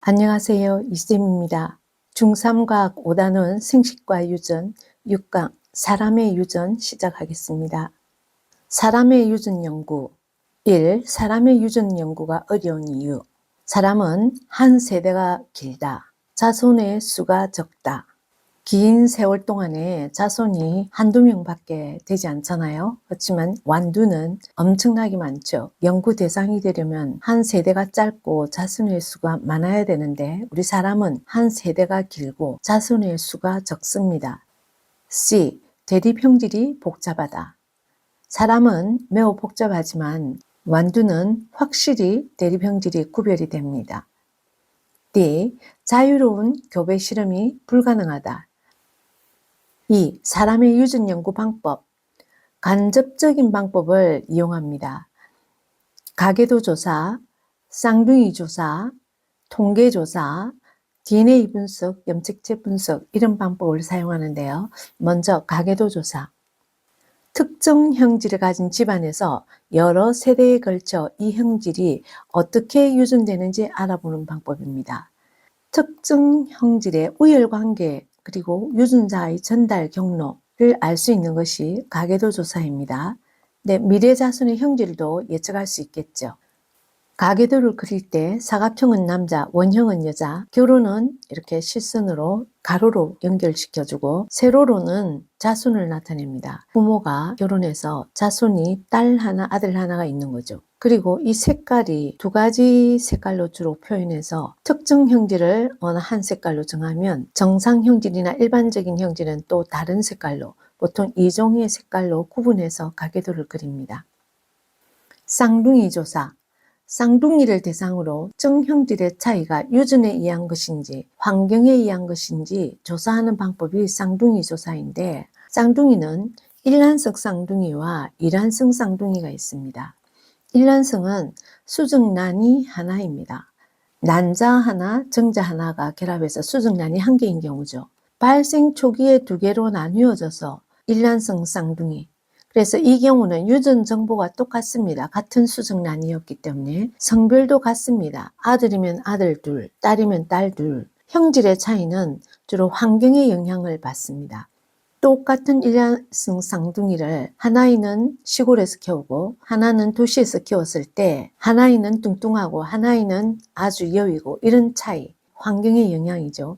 안녕하세요. 이쌤입니다. 중3과학 5단원 생식과 유전 6강 사람의 유전 시작하겠습니다. 사람의 유전 연구 1. 사람의 유전 연구가 어려운 이유. 사람은 한 세대가 길다. 자손의 수가 적다. 긴 세월 동안에 자손이 한두 명밖에 되지 않잖아요. 그렇지만 완두는 엄청나게 많죠. 연구 대상이 되려면 한 세대가 짧고 자손의 수가 많아야 되는데 우리 사람은 한 세대가 길고 자손의 수가 적습니다. C. 대립형질이 복잡하다. 사람은 매우 복잡하지만 완두는 확실히 대립형질이 구별이 됩니다. D. 자유로운 교배 실험이 불가능하다. 2. 사람의 유전 연구 방법. 간접적인 방법을 이용합니다. 가계도 조사, 쌍둥이 조사, 통계 조사, DNA 분석, 염색체 분석 이런 방법을 사용하는데요. 먼저 가계도 조사. 특정 형질을 가진 집안에서 여러 세대에 걸쳐 이 형질이 어떻게 유전되는지 알아보는 방법입니다. 특정 형질의 우열관계 그리고 유전자의 전달 경로를 알 수 있는 것이 가계도 조사입니다. 미래 자손의 형질도 예측할 수 있겠죠. 가계도를 그릴 때 사각형은 남자, 원형은 여자, 교로는 이렇게 실선으로 가로로 연결시켜주고 세로로는 자손을 나타냅니다. 부모가 결혼해서 자손이 딸 하나, 아들 하나가 있는 거죠. 그리고 이 색깔이 두 가지 색깔로 주로 표현해서 특정 형질을 어느 한 색깔로 정하면 정상 형질이나 일반적인 형질은 또 다른 색깔로 보통 2종의 색깔로 구분해서 가계도를 그립니다. 쌍둥이 조사. 쌍둥이를 대상으로 특정 형질의 차이가 유전에 의한 것인지 환경에 의한 것인지 조사하는 방법이 쌍둥이 조사인데 쌍둥이는 일란성 쌍둥이와 이란성 쌍둥이가 있습니다. 일란성은 수정란이 하나입니다. 난자 하나, 정자 하나가 결합해서 수정란이 한 개인 경우죠. 발생 초기에 두 개로 나뉘어져서 일란성 쌍둥이. 그래서 이 경우는 유전 정보가 똑같습니다. 같은 수정란이었기 때문에 성별도 같습니다. 아들이면 아들 둘, 딸이면 딸 둘. 형질의 차이는 주로 환경의 영향을 받습니다. 똑같은 일란성 쌍둥이를 한 아이는 시골에서 키우고 한 아이는 도시에서 키웠을 때 한 아이는 뚱뚱하고 한 아이는 아주 여위고 이런 차이, 환경의 영향이죠.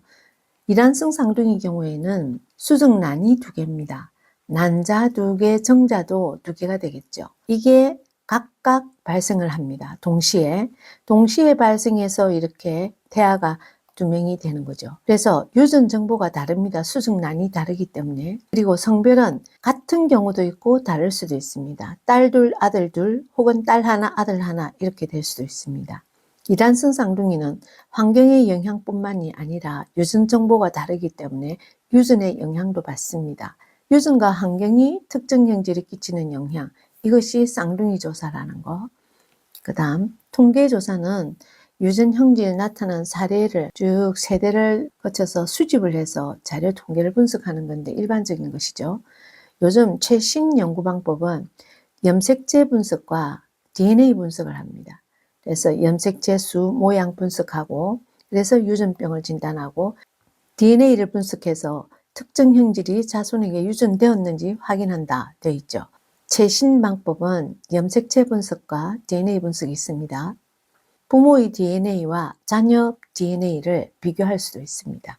일란성 쌍둥이 경우에는 수정란이 두 개입니다. 난자 두 개, 정자도 두 개가 되겠죠. 이게 각각 발생을 합니다. 동시에 발생해서 이렇게 태아가 두 명이 되는 거죠. 그래서 유전 정보가 다릅니다. 수정란이 다르기 때문에. 그리고 성별은 같은 경우도 있고 다를 수도 있습니다. 딸 둘, 아들 둘, 혹은 딸 하나, 아들 하나 이렇게 될 수도 있습니다. 이란성 쌍둥이는 환경의 영향뿐만이 아니라 유전 정보가 다르기 때문에 유전의 영향도 받습니다. 유전과 환경이 특정 형질에 끼치는 영향, 이것이 쌍둥이 조사라는 거. 그 다음 통계 조사는 유전 형질이 나타난 사례를 쭉 세대를 거쳐서 수집을 해서 자료 통계를 분석하는 건데 일반적인 것이죠. 요즘 최신 연구 방법은 염색체 분석과 DNA 분석을 합니다. 그래서 염색체 수, 모양 분석하고 그래서 유전병을 진단하고 DNA를 분석해서 특정 형질이 자손에게 유전되었는지 확인한다 되어 있죠. 최신 방법은 염색체 분석과 DNA 분석이 있습니다. 부모의 DNA와 자녀 DNA를 비교할 수도 있습니다.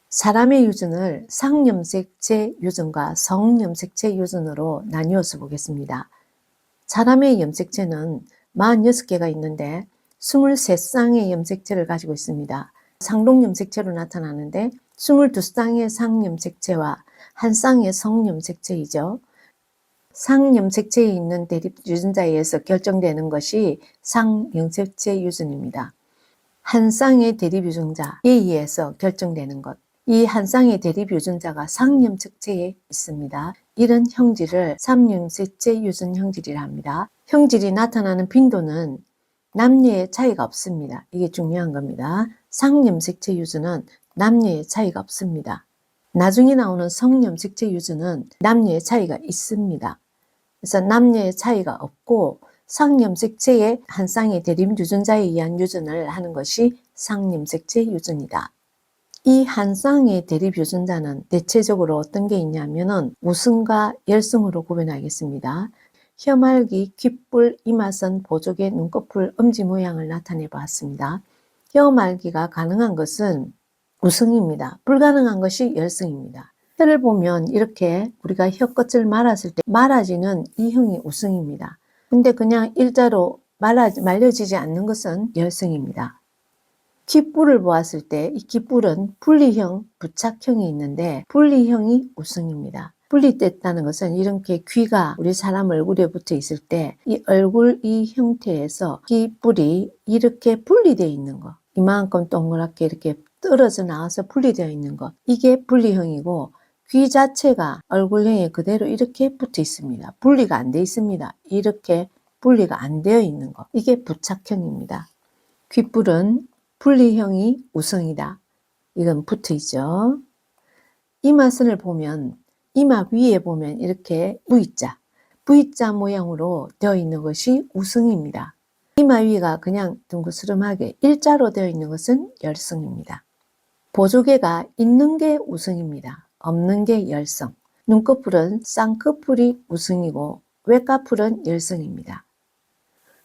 사람의 유전을 상염색체 유전과 성염색체 유전으로 나뉘어서 보겠습니다. 사람의 염색체는 46개가 있는데 23쌍의 염색체를 가지고 있습니다. 상동염색체로 나타나는데 22쌍의 상염색체와 한 쌍의 성염색체이죠. 상염색체에 있는 대립 유전자에 의해서 결정되는 것이 상염색체 유전입니다. 한 쌍의 대립 유전자에 의해서 결정되는 것. 이 한 쌍의 대립 유전자가 상염색체에 있습니다. 이런 형질을 삼염색체 유전 형질이라 합니다. 형질이 나타나는 빈도는 남녀의 차이가 없습니다. 이게 중요한 겁니다. 상염색체 유전은 남녀의 차이가 없습니다. 나중에 나오는 성염색체 유전은 남녀의 차이가 있습니다. 그래서 남녀의 차이가 없고 상염색체의 한 쌍의 대립 유전자에 의한 유전을 하는 것이 상염색체 유전이다. 이 한 쌍의 대립 유전자는 대체적으로 어떤 게 있냐면은 우승과 열승으로 구분하겠습니다. 혀말기, 귓불, 이마선, 보조개, 눈꺼풀, 엄지 모양을 나타내 보았습니다. 혀말기가 가능한 것은 우승입니다. 불가능한 것이 열승입니다. 혀를 보면 이렇게 우리가 혀끝을 말았을 때 말아지는 이 형이 우승입니다. 근데 그냥 일자로 말려지지 않는 것은 열승입니다. 귓불을 보았을 때 이 귓불은 분리형, 부착형이 있는데 분리형이 우승입니다. 분리됐다는 것은 이렇게 귀가 우리 사람 얼굴에 붙어 있을 때 이 얼굴 이 형태에서 귓불이 이렇게 분리되어 있는 것, 이만큼 동그랗게 이렇게 떨어져 나와서 분리되어 있는 것, 이게 분리형이고 귀 자체가 얼굴형에 그대로 이렇게 붙어 있습니다. 분리가 안 되어 있습니다. 이렇게 분리가 안 되어 있는 것, 이게 부착형입니다. 귓불은 분리형이 우승이다. 이건 붙어 있죠. 이마선을 보면 이마 위에 보면 이렇게 V자 모양으로 되어 있는 것이 우승입니다. 이마 위가 그냥 둥그스름하게 일자로 되어 있는 것은 열승입니다. 보조개가 있는 게 우승입니다. 없는 게 열승. 눈꺼풀은 쌍꺼풀이 우승이고 외꺼풀은 열승입니다.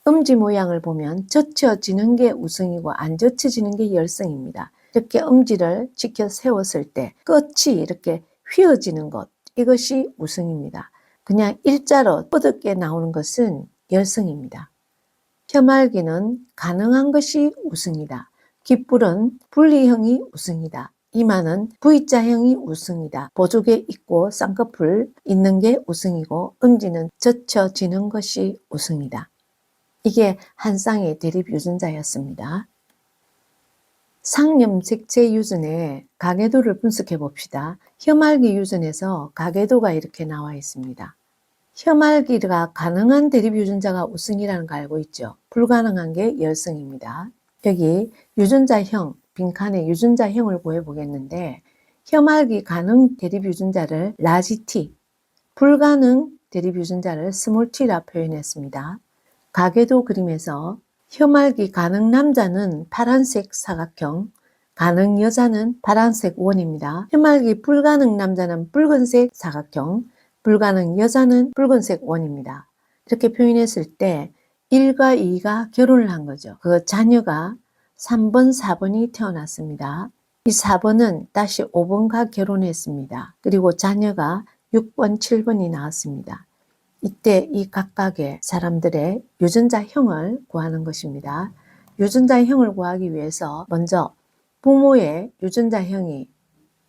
엄지 모양을 보면 젖혀지는 게 우승이고 안 젖혀지는 게 열승입니다. 이렇게 엄지를 지켜 세웠을 때 끝이 이렇게 휘어지는 것, 이것이 우승입니다. 그냥 일자로 뻗게 나오는 것은 열승입니다. 혀말기는 가능한 것이 우승이다. 귓불은 분리형이 우승이다. 이마는 V자형이 우승이다. 보조개 있고 쌍꺼풀 있는 게 우승이고 엄지는 젖혀지는 것이 우승이다. 이게 한 쌍의 대립 유전자였습니다. 상염색체 유전의 가계도를 분석해 봅시다. 혀말기 유전에서 가계도가 이렇게 나와 있습니다. 혀말기가 가능한 대립 유전자가 우승이라는 거 알고 있죠? 불가능한 게 열승입니다. 여기 유전자형, 빈칸에 유전자형을 구해 보겠는데 혀말기 가능 대립 유전자를 라지 T, 불가능 대립 유전자를 스몰 t라 표현했습니다. 가계도 그림에서 혀말기 가능 남자는 파란색 사각형, 가능 여자는 파란색 원입니다. 혀말기 불가능 남자는 붉은색 사각형, 불가능 여자는 붉은색 원입니다. 이렇게 표현했을 때 1과 2가 결혼을 한 거죠. 그 자녀가 3번, 4번이 태어났습니다. 이 4번은 다시 5번과 결혼했습니다. 그리고 자녀가 6번, 7번이 나왔습니다. 이때 이 각각의 사람들의 유전자형을 구하는 것입니다. 유전자형을 구하기 위해서 먼저 부모의 유전자형이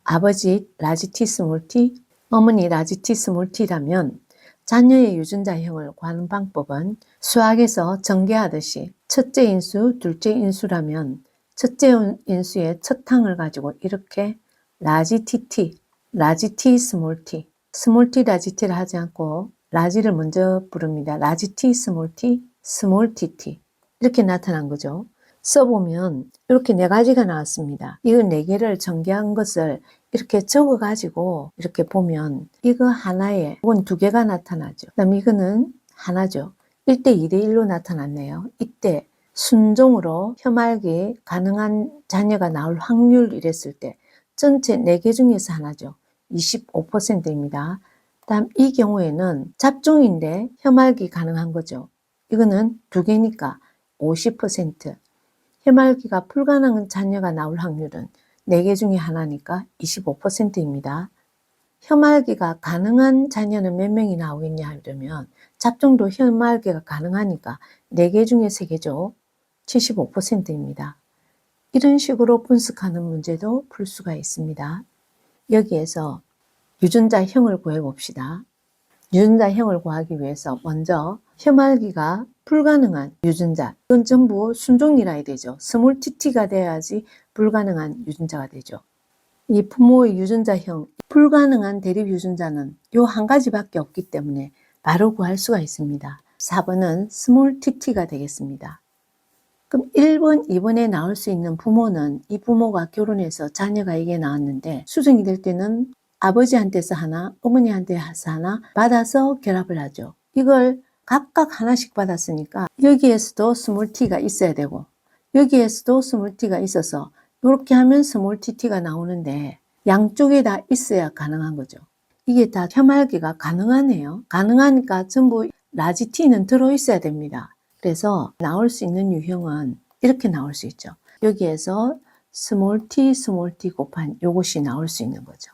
아버지 라지 T 스몰 t, 어머니 라지 T 스몰 t라면 자녀의 유전자형을 구하는 방법은 수학에서 전개하듯이 첫째 인수, 둘째 인수라면 첫째 인수의 첫 항을 가지고 이렇게 라지 TT, 라지 T 스몰 t 라지 t를 하지 않고 라지를 먼저 부릅니다. 라지 T, 스몰 TT 이렇게 나타난 거죠. 써보면 이렇게 네 가지가 나왔습니다. 이거 네 개를 전개한 것을 이렇게 적어가지고 이렇게 보면 이거 하나에 혹은 두 개가 나타나죠. 그다음 이거는 하나죠. 1대 2대 1로 나타났네요. 이때 순종으로 혀말기 가능한 자녀가 나올 확률 이랬을 때 전체 4개 중에서 하나죠. 25%입니다. 다음 이 경우에는 잡종인데 혀말기 가능한 거죠. 이거는 2개니까 50%. 혀말기가 불가능한 자녀가 나올 확률은 4개 중에 하나니까 25%입니다. 혀말기가 가능한 자녀는 몇 명이 나오겠냐 이러면 잡종도 혀말기가 가능하니까 4개 중에 3개죠. 75%입니다. 이런 식으로 분석하는 문제도 풀 수가 있습니다. 여기에서 유전자형을 구해봅시다. 유전자형을 구하기 위해서 먼저 혀말기가 불가능한 유전자, 이건 전부 순종이라 해야 되죠. 스몰 tt가 돼야지 불가능한 유전자가 되죠. 이 부모의 유전자형, 불가능한 대립 유전자는 요 한 가지밖에 없기 때문에 바로 구할 수가 있습니다. 4번은 스몰 tt가 되겠습니다. 그럼 1번, 2번에 나올 수 있는 부모는 이 부모가 결혼해서 자녀가 이게 나왔는데 수정이 될 때는 아버지한테서 하나, 어머니한테서 하나 받아서 결합을 하죠. 이걸 각각 하나씩 받았으니까 여기에서도 스몰 t가 있어야 되고 여기에서도 스몰 t가 있어서 이렇게 하면 스몰 t가 나오는데 양쪽에 다 있어야 가능한 거죠. 이게 다 혀말기가 가능하네요. 가능하니까 전부 라지 t는 들어있어야 됩니다. 그래서 나올 수 있는 유형은 이렇게 나올 수 있죠. 여기에서 스몰 t 곱한 요것이 나올 수 있는 거죠.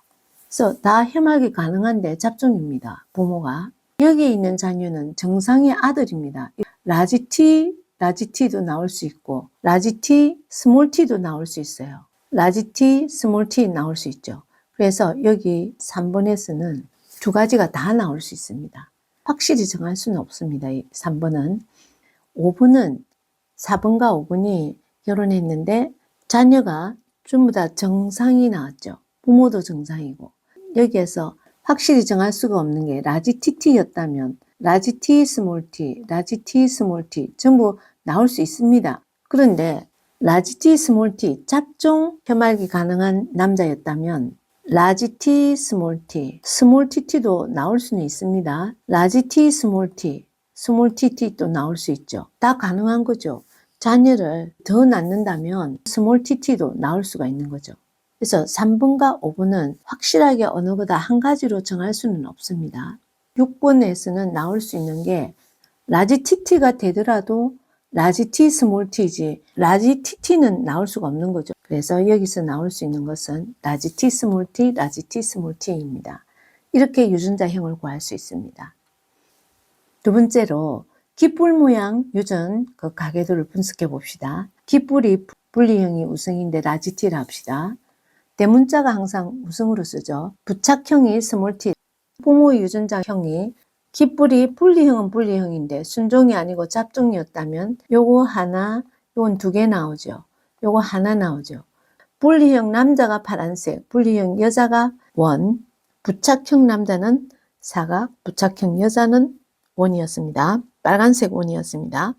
그래서 다 혀말기 가능한데 잡종입니다. 부모가. 여기에 있는 자녀는 정상의 아들입니다. 라지 t도 나올 수 있고 라지 t, 스몰 t도 나올 수 있어요. 라지 t, 스몰 t 나올 수 있죠. 그래서 여기 3번에서는 두 가지가 다 나올 수 있습니다. 확실히 정할 수는 없습니다. 3번은. 5번은 4번과 5번이 결혼했는데 자녀가 전부 다 정상이 나왔죠. 부모도 정상이고 여기에서 확실히 정할 수가 없는 게 라지 TT였다면 라지 T, 스몰 t, 라지 T, 스몰 t 전부 나올 수 있습니다. 그런데 라지 T, 스몰 t 잡종 혀말기 가능한 남자였다면 라지 T, 스몰 TT도 나올 수는 있습니다. 라지 T, 스몰 TT 또 나올 수 있죠. 다 가능한 거죠. 자녀를 더 낳는다면 스몰 TT도 나올 수가 있는 거죠. 그래서 3번과 5번은 확실하게 어느 거다 한 가지로 정할 수는 없습니다. 6번에서는 나올 수 있는 게 라지 TT가 되더라도 라지 T, 스몰 t지 라지 TT는 나올 수가 없는 거죠. 그래서 여기서 나올 수 있는 것은 라지 T, 스몰 t, 라지 T, 스몰 t입니다. 이렇게 유전자형을 구할 수 있습니다. 두 번째로 깃불 모양 유전 그 가계도를 분석해 봅시다. 깃불이 분리형이 우승인데 라지 T를 합시다. 대문자가 항상 우승으로 쓰죠. 부착형이 스몰 t, 부모 유전자형이 깃불이 분리형은 분리형인데 순종이 아니고 잡종이었다면 요거 하나, 요건 2개 나오죠. 요거 하나 나오죠. 분리형 남자가 파란색, 분리형 여자가 원, 부착형 남자는 사각, 부착형 여자는 원이었습니다. 빨간색 원이었습니다.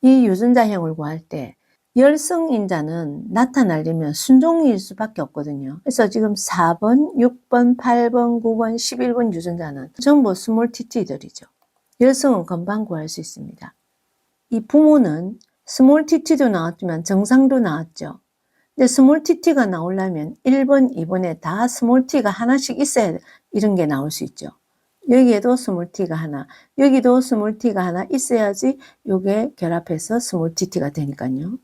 이 유전자형을 구할 때 열성인자는 나타나려면 순종일 수밖에 없거든요. 그래서 지금 4번, 6번, 8번, 9번, 11번 유전자는 전부 스몰 TT들이죠. 열성은 금방 구할 수 있습니다. 이 부모는 스몰 TT도 나왔지만 정상도 나왔죠. 근데 스몰 TT가 나오려면 1번, 2번에 다 스몰 T가 하나씩 있어야 이런 게 나올 수 있죠. 여기에도 스몰 t가 하나, 여기도 스몰 t가 하나 있어야지 요게 결합해서 스몰 TT가 되니까요.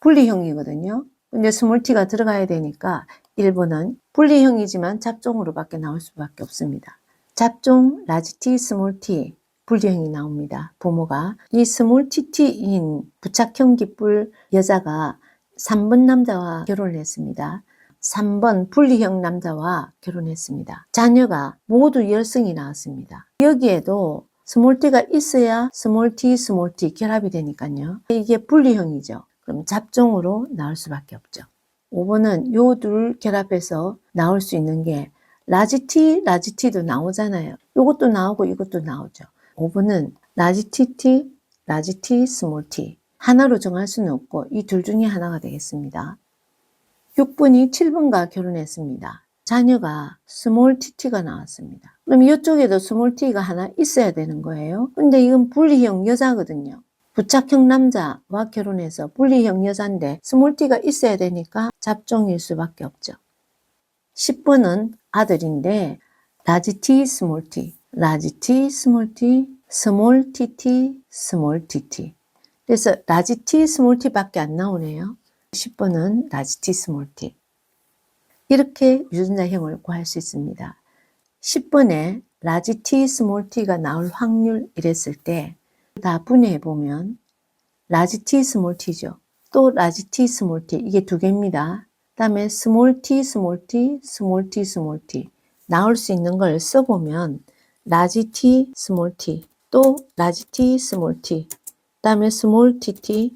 분리형이거든요. 근데 스몰 t가 들어가야 되니까 1번은 분리형이지만 잡종으로밖에 나올 수밖에 없습니다. 잡종 라지 T, 스몰 t 분리형이 나옵니다. 부모가 이 스몰 TT인 부착형 깃불 여자가 3번 남자와 결혼을 했습니다. 3번 분리형 남자와 결혼했습니다. 자녀가 모두 열성이 나왔습니다. 여기에도 스몰 t가 있어야 스몰 t 결합이 되니까요. 이게 분리형이죠. 그럼 잡종으로 나올 수밖에 없죠. 5번은 요 둘 결합해서 나올 수 있는 게 라지 T도 나오잖아요. 요것도 나오고 이것도 나오죠. 5번은 라지 T, 스몰 t 하나로 정할 수는 없고 이 둘 중에 하나가 되겠습니다. 6번이 7번과 결혼했습니다. 자녀가 스몰 TT가 나왔습니다. 그럼 이쪽에도 스몰 t가 하나 있어야 되는 거예요. 근데 이건 분리형 여자거든요. 부착형 남자와 결혼해서 분리형 여자인데 스몰 t가 있어야 되니까 잡종일 수밖에 없죠. 10번은 아들인데 라지 T, 스몰 t, 라지 T, 스몰 t, 스몰 TT, 스몰 TT. 그래서 라지 T, 스몰 t밖에 안 나오네요. 10번은 라지 T, 스몰 t. 이렇게 유전자형을 구할 수 있습니다. 10번에 라지 T, 스몰 t가 나올 확률 이랬을 때 다 분해해 보면 라지 T, 스몰 t죠. 또 라지 T, 스몰 t 이게 2개입니다. 그 다음에 스몰 t, 스몰 t, 스몰 t, 스몰 t 나올 수 있는 걸 써보면 라지 T, 스몰 t 또 라지 T, 스몰 t 그 다음에 스몰 TT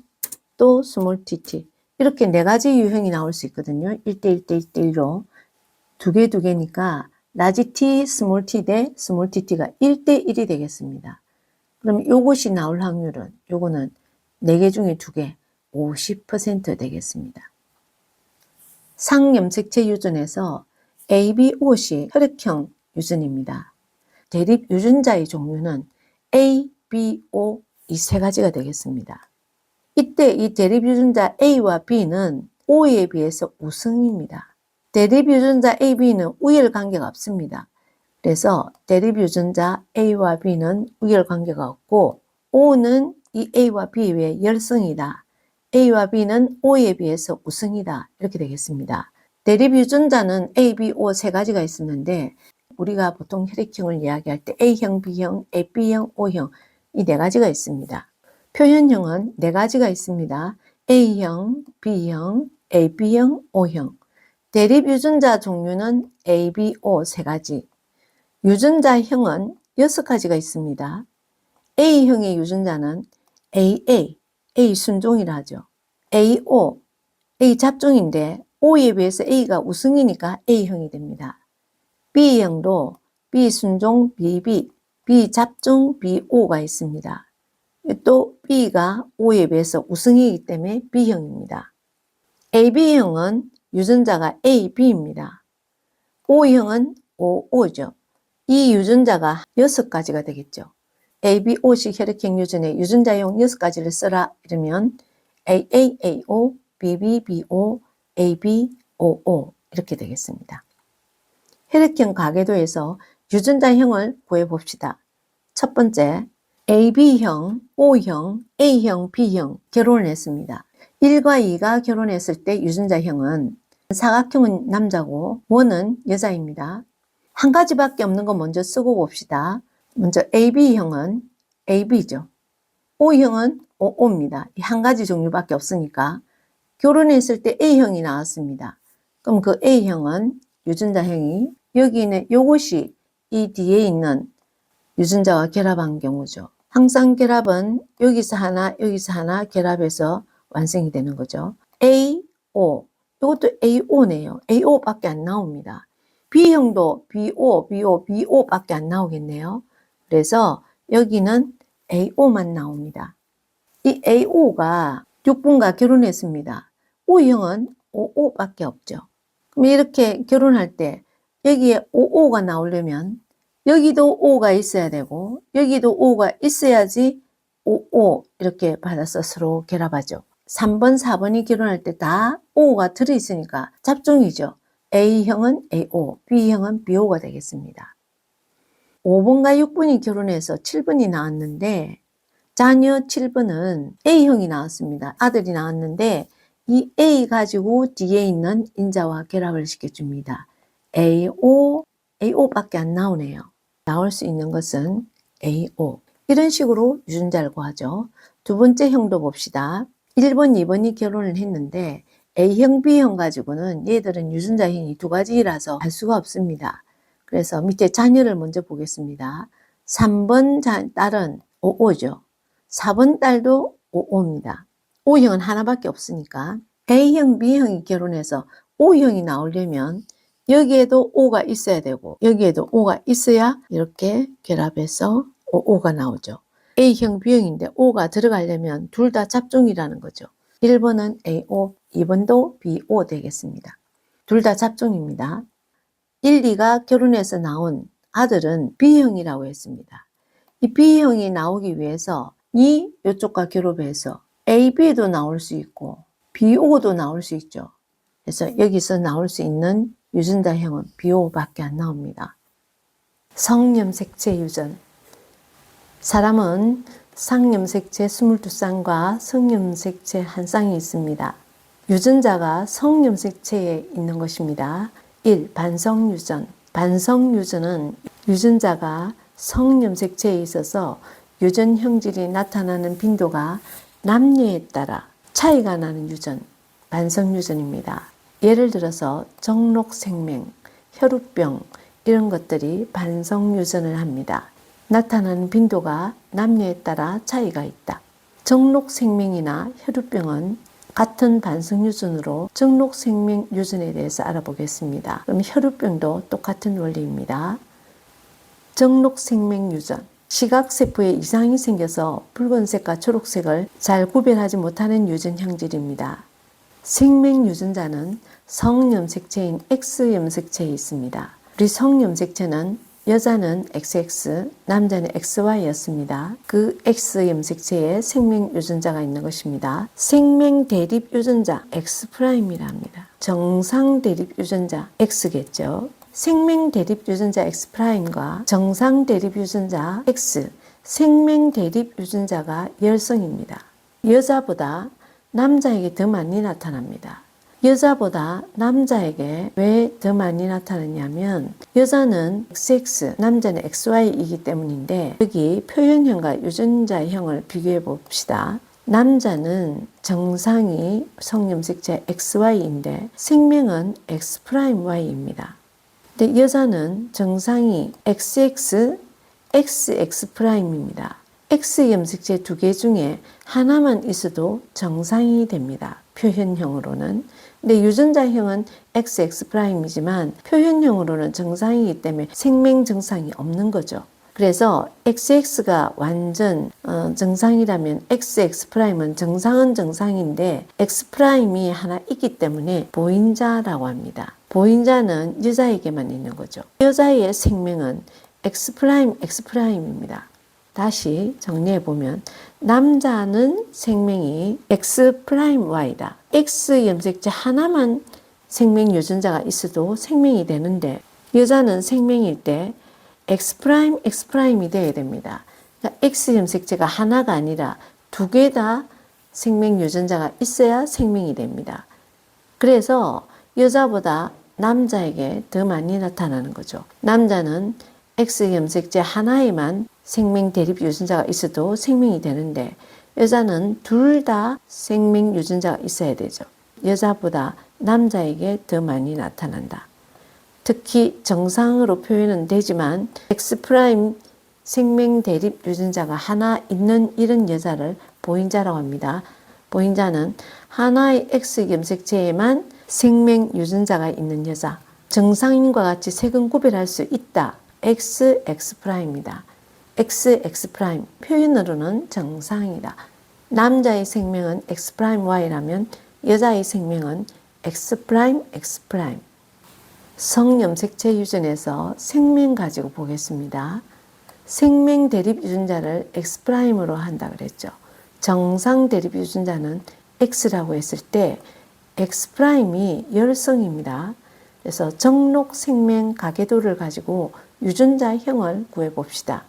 또 스몰 TT 이렇게 4가지 유형이 나올 수 있거든요. 1대1 대 1대1로 2개니까 라지 T, 스몰 t 대 스몰 TT가 1대1이 되겠습니다. 그럼 요것이 나올 확률은 요거는 4개 중에 2개 50% 되겠습니다. 상염색체 유전에서 ABOC 혈액형 유전입니다. 대립 유전자의 종류는 A, B, O 이 세 가지가 되겠습니다. 이때 이 대립유전자 A와 B는 O에 비해서 우승입니다. 대립유전자 A, B는 우열 관계가 없습니다. 그래서 대립유전자 A와 B는 우열 관계가 없고 O는 이 A와 B 외에 열성이다. A와 B는 O에 비해서 우승이다. 이렇게 되겠습니다. 대립유전자는 A, B, O 세 가지가 있었는데 우리가 보통 혈액형을 이야기할 때 A형, B형, AB형, O형 이 네 가지가 있습니다. 표현형은 네 가지가 있습니다. A형, B형, AB형, O형. 대립유전자 종류는 A, B, O 세 가지. 유전자형은 6가지가 있습니다. A형의 유전자는 AA, A 순종이라 하죠. AO, A 잡종인데 O에 비해서 A가 우승이니까 A형이 됩니다. B형도 B 순종, BB, B 잡종, BO가 있습니다. 또 B가 O에 비해서 우승이기 때문에 B형입니다. AB형은 유전자가 AB입니다. O형은 OO죠. 이 유전자가 6가지가 되겠죠. ABO식 혈액형 유전의 유전자형 6가지를 써라 이러면 AAAO, BBBO, ABOO 이렇게 되겠습니다. 혈액형 가계도에서 유전자형을 구해봅시다. 첫 번째, AB형, O형, A형, B형 결혼을 했습니다. 1과 2가 결혼했을 때 유전자형은 사각형은 남자고 원은 여자입니다. 한 가지밖에 없는 거 먼저 쓰고 봅시다. 먼저 AB형은 AB죠. O형은 OO입니다. 이 한 가지 종류밖에 없으니까 결혼했을 때 A형이 나왔습니다. 그럼 그 A형은 유전자형이 여기 있는 요것이 이 뒤에 있는 유전자와 결합한 경우죠. 항상 결합은 여기서 하나 결합해서 완성이 되는 거죠. AO, 이것도 AO네요. AO밖에 안 나옵니다. B형도 BO밖에 안 나오겠네요. 그래서 여기는 AO만 나옵니다. 이 AO가 6분과 결혼했습니다. O형은 OO밖에 없죠. 그럼 이렇게 결혼할 때 여기에 OO가 나오려면 여기도 O가 있어야 되고 여기도 O가 있어야지 OO 이렇게 받아서 서로 결합하죠. 3번, 4번이 결혼할 때 다 O가 들어있으니까 잡종이죠. A형은 AO, B형은 BO가 되겠습니다. 5번과 6번이 결혼해서 7번이 나왔는데 자녀 7번은 A형이 나왔습니다. 아들이 나왔는데 이 A 가지고 뒤에 있는 인자와 결합을 시켜줍니다. AO밖에 안 나오네요. 나올 수 있는 것은 AO. 이런 식으로 유전자를 구하죠. 두 번째 형도 봅시다. 1번, 2번이 결혼을 했는데 A형, B형 가지고는 얘들은 유전자형이 두 가지라서 할 수가 없습니다. 그래서 밑에 자녀를 먼저 보겠습니다. 3번 딸은 OO죠. 4번 딸도 OO입니다. O형은 하나밖에 없으니까 A형, B형이 결혼해서 O형이 나오려면 여기에도 O가 있어야 되고 여기에도 O가 있어야 이렇게 결합해서 OO가 나오죠. A형, B형인데 O가 들어가려면 둘 다 잡종이라는 거죠. 1번은 AO, 2번도 BO 되겠습니다. 둘 다 잡종입니다. 1, 2가 결혼해서 나온 아들은 B형이라고 했습니다. 이 B형이 나오기 위해서 이쪽과 결합해서 AB도 나올 수 있고 BO도 나올 수 있죠. 그래서 여기서 나올 수 있는 유전자형은 BO밖에 안 나옵니다. 성염색체 유전. 사람은 상염색체 22쌍과 성염색체 1쌍이 있습니다. 유전자가 성염색체에 있는 것입니다. 1. 반성유전. 반성유전은 유전자가 성염색체에 있어서 유전 형질이 나타나는 빈도가 남녀에 따라 차이가 나는 유전, 반성유전입니다. 예를 들어서 정록생명, 혈우병 이런 것들이 반성유전을 합니다. 나타나는 빈도가 남녀에 따라 차이가 있다. 정록생명이나 혈우병은 같은 반성유전으로 정록생명 유전에 대해서 알아보겠습니다. 그럼 혈우병도 똑같은 원리입니다. 정록생명 유전. 시각세포에 이상이 생겨서 붉은색과 초록색을 잘 구별하지 못하는 유전 형질입니다. 생명유전자는 성염색체인 X염색체에 있습니다. 우리 성염색체는 여자는 XX, 남자는 XY였습니다. 그 X 염색체에 생명 유전자가 있는 것입니다. 생명 대립 유전자 X'이라 합니다. 정상 대립 유전자 X겠죠. 생명 대립 유전자 X'과 정상 대립 유전자 X, 생명 대립 유전자가 열성입니다. 여자보다 남자에게 더 많이 나타납니다. 여자보다 남자에게 왜 더 많이 나타나냐면 여자는 XX, 남자는 XY이기 때문인데 여기 표현형과 유전자형을 비교해 봅시다. 남자는 정상이 성염색체 XY인데 생명은 X'Y입니다. 근데 여자는 정상이 XX, XX'입니다. X 염색체 두 개 중에 하나만 있어도 정상이 됩니다. 표현형으로는. 근데 유전자형은 XX'이지만 표현형으로는 정상이기 때문에 생명 증상이 없는 거죠. 그래서 XX가 완전 정상이라면 XX'은 정상은 정상인데 X'이 하나 있기 때문에 보인자라고 합니다. 보인자는 여자에게만 있는 거죠. 여자의 생명은 X'X'입니다. 다시 정리해보면 남자는 생명이 X'Y다. X 염색체 하나만 생명 유전자가 있어도 생명이 되는데 여자는 생명일 때 X'X'이 되어야 됩니다. 그러니까 X 염색체가 하나가 아니라 두 개 다 생명 유전자가 있어야 생명이 됩니다. 그래서 여자보다 남자에게 더 많이 나타나는 거죠. 남자는 X 염색체 하나에만 생명 대립 유전자가 있어도 생명이 되는데 여자는 둘 다 생명 유전자가 있어야 되죠. 여자보다 남자에게 더 많이 나타난다. 특히 정상으로 표현은 되지만 X' 생명 대립 유전자가 하나 있는 이런 여자를 보인자라고 합니다. 보인자는 하나의 X 염색체에만 생명 유전자가 있는 여자. 정상인과 같이 색은 구별할 수 있다. XX'입니다. XX' 표현으로는 정상이다. 남자의 생명은 X'Y라면 여자의 생명은 X'X'. 성염색체 유전에서 생명 가지고 보겠습니다. 생명 대립 유전자를 X'으로 한다 그랬죠. 정상 대립 유전자는 X라고 했을 때 X'이 열성입니다. 그래서 정록 생명 가계도를 가지고 유전자형을 구해봅시다.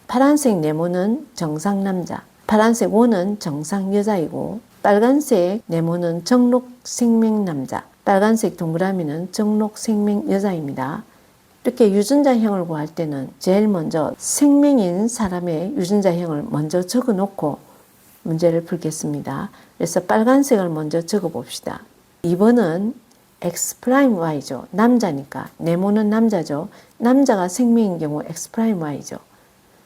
파란색 네모는 정상 남자, 파란색 원은 정상 여자이고 빨간색 네모는 정록 생명 남자, 빨간색 동그라미는 정록 생명 여자입니다. 이렇게 유전자형을 구할 때는 제일 먼저 생명인 사람의 유전자형을 먼저 적어 놓고 문제를 풀겠습니다. 그래서 빨간색을 먼저 적어 봅시다. 2번은 X'Y죠. 남자니까. 네모는 남자죠. 남자가 생명인 경우 X'Y죠.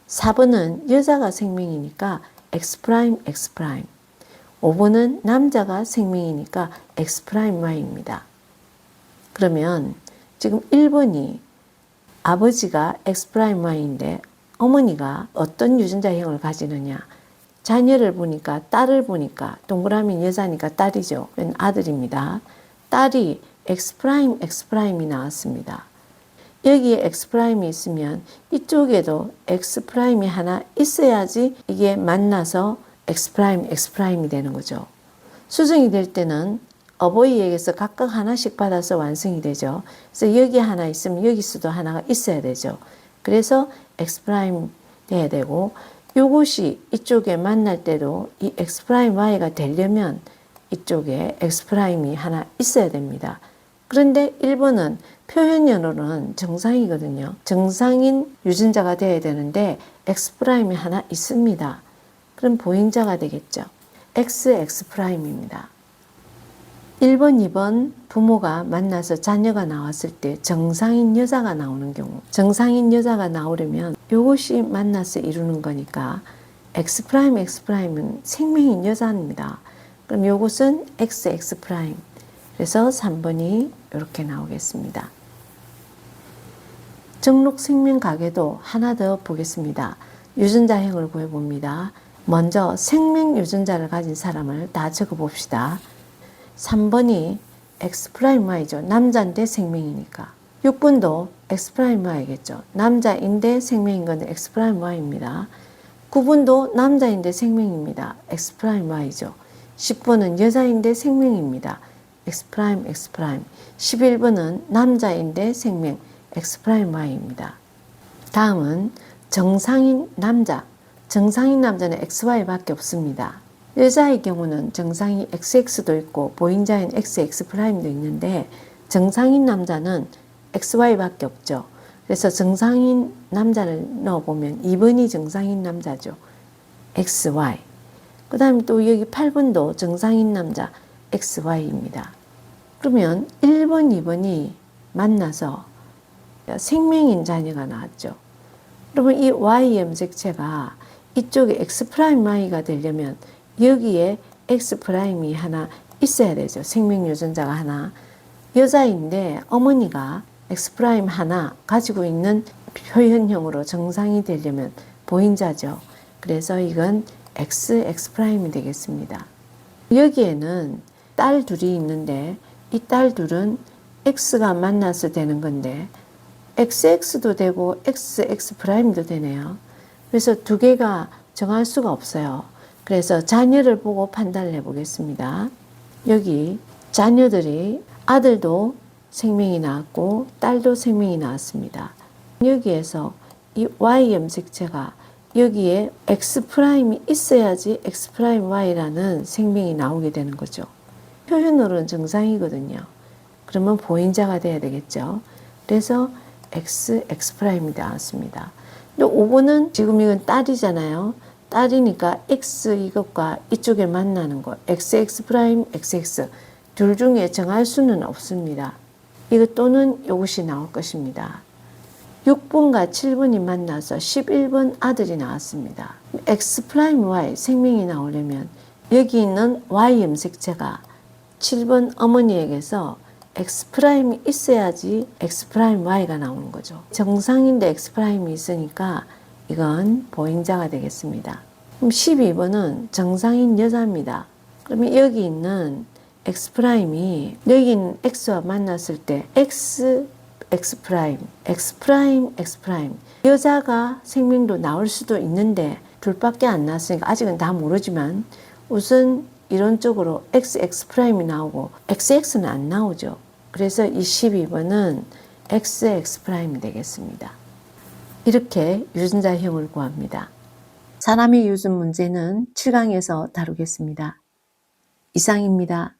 4번은 여자가 생명이니까 X', X'. 5번은 남자가 생명이니까 X'Y입니다. 그러면 지금 1번이 아버지가 X'Y인데 어머니가 어떤 유전자형을 가지느냐. 자녀를 보니까 딸을 보니까 동그라미 여자니까 딸이죠. 아들입니다. 딸이 X'X'이 나왔습니다. 여기에 X'이 있으면 이쪽에도 X'이 하나 있어야지 이게 만나서 X'X'이 되는 거죠. 수정이 될 때는 어버이에게서 각각 하나씩 받아서 완성이 되죠. 그래서 여기 하나 있으면 여기서도 하나가 있어야 되죠. 그래서 X' 돼야 되고 이것이 이쪽에 만날 때도 이 X'Y가 되려면 이쪽에 X'이 하나 있어야 됩니다. 그런데 1번은 표현연으로는 정상이거든요. 정상인 유전자가 돼야 되는데 X'이 하나 있습니다. 그럼 보인자가 되겠죠. XX'입니다. 1번, 2번 부모가 만나서 자녀가 나왔을 때 정상인 여자가 나오는 경우 정상인 여자가 나오려면 이것이 만나서 이루는 거니까 X'X'은 생명인 여자입니다. 그럼 이것은 XX'. 그래서 3번이 이렇게 나오겠습니다. 정록 생명 가계도 하나 더 보겠습니다. 유전자형을 구해봅니다. 먼저 생명 유전자를 가진 사람을 다 적어봅시다. 3번이 X'Y죠. 남자인데 생명이니까. 6번도 X'Y겠죠. 남자인데 생명인 것은 X'Y입니다. 9번도 남자인데 생명입니다. X'Y죠. 10번은 여자인데 생명입니다. X', X'. 11번은 남자인데 생명, X'Y입니다. 다음은 정상인 남자. 정상인 남자는 XY밖에 없습니다. 여자의 경우는 정상인 XX도 있고 보행자인 XX'도 있는데 정상인 남자는 XY밖에 없죠. 그래서 정상인 남자를 넣어보면 2번이 정상인 남자죠. XY. 그 다음에 또 여기 8번도 정상인 남자 XY입니다. 그러면 1번, 2번이 만나서 생명인 자녀가 나왔죠. 그러면 이 Y 염색체가 이쪽에 X'Y가 되려면 여기에 X'이 하나 있어야 되죠. 생명 유전자가 하나. 여자인데 어머니가 X' 하나 가지고 있는 표현형으로 정상이 되려면 보행자죠. 그래서 이건 XX'이 되겠습니다. 여기에는 딸 둘이 있는데 이 딸 둘은 X가 만나서 되는 건데 XX도 되고 XX'도 되네요. 그래서 두 개가 정할 수가 없어요. 그래서 자녀를 보고 판단을 해보겠습니다. 여기 자녀들이 아들도 생명이 나왔고 딸도 생명이 나왔습니다. 여기에서 이 Y 염색체가 여기에 X'이 있어야지 X'Y라는 생명이 나오게 되는 거죠. 표현으로는 정상이거든요. 그러면 보행자가 돼야 되겠죠. 그래서 X'Y이 나왔습니다. 5번은 지금 이건 딸이잖아요. 딸이니까 X 이것과 이쪽에 만나는 거 XX', XX 둘 중에 정할 수는 없습니다. 이것 또는 이것이 나올 것입니다. 6번과 7번이 만나서 11번 아들이 나왔습니다. X'Y 생명이 나오려면 여기 있는 Y 염색체가 7번 어머니에게서 X'이 있어야지 X'Y가 나오는 거죠. 정상인데 X'이 있으니까 이건 보행자가 되겠습니다. 그럼 12번은 정상인 여자입니다. 그러면 여기 있는 X'이 여기 있는 X와 만났을 때 X, X', X', 여자가 생명도 나올 수도 있는데 둘밖에 안 나왔으니까 아직은 다 모르지만 우선 이론적으로 XX'이 나오고 XX는 안 나오죠. 그래서 이 12번은 XX'이 되겠습니다. 이렇게 유전자형을 구합니다. 사람의 유전 문제는 7강에서 다루겠습니다. 이상입니다.